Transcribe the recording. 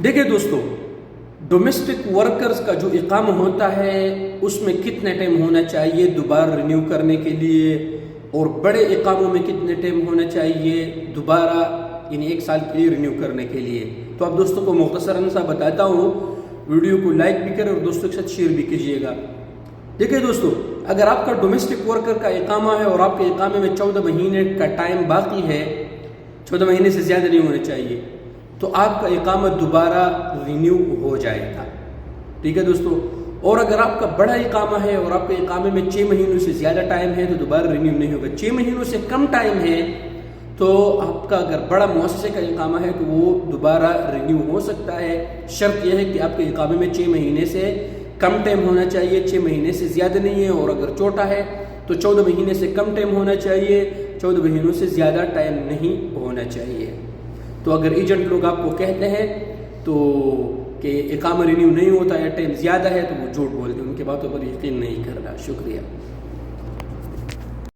دیکھیں دوستو، domestic workers کا جو اقامہ ہوتا ہے اس میں کتنے ٹائم ہونا چاہیے دوبارہ رینیو کرنے کے لیے، اور بڑے اقاموں میں کتنے ٹائم ہونا چاہیے دوبارہ یعنی 1 سال کے لیے رینیو کرنے کے لیے۔ تو آپ دوستوں کو مختصراً سا بتاتا ہوں، ویڈیو کو لائک بھی کریں اور دوستوں کے ساتھ شیئر بھی کیجیے گا۔ دیکھیں دوستو، اگر آپ کا ڈومیسٹک ورکر کا اقامہ ہے اور آپ کے اقامے میں 14 مہینے کا ٹائم باقی ہے، 14 مہینے سے زیادہ نہیں ہونا چاہیے، تو آپ کا اقامہ دوبارہ رینیو ہو جائے گا۔ ٹھیک ہے دوستو، اور اگر آپ کا بڑا اقامہ ہے اور آپ کے اقامے میں 6 مہینوں سے زیادہ ٹائم ہے تو دوبارہ رینیو نہیں ہوگا۔ 6 مہینوں سے کم ٹائم ہے تو آپ کا اگر بڑا مؤسسے کا اقامہ ہے تو وہ دوبارہ رینیو ہو سکتا ہے۔ شرط یہ ہے کہ آپ کے اقامے میں 6 مہینے سے کم ٹائم ہونا چاہیے، 6 مہینے سے زیادہ نہیں ہے، اور اگر چھوٹا ہے تو 14 مہینے سے کم ٹائم ہونا چاہیے، 14 مہینوں سے زیادہ ٹائم نہیں ہونا چاہیے۔ تو اگر ایجنٹ لوگ آپ کو کہتے ہیں تو کہ اقامہ رینیو نہیں ہوتا ہے، ٹائم زیادہ ہے، تو وہ جھوٹ بولتے ہیں، ان کے باتوں پر یقین نہیں کرنا۔ شکریہ۔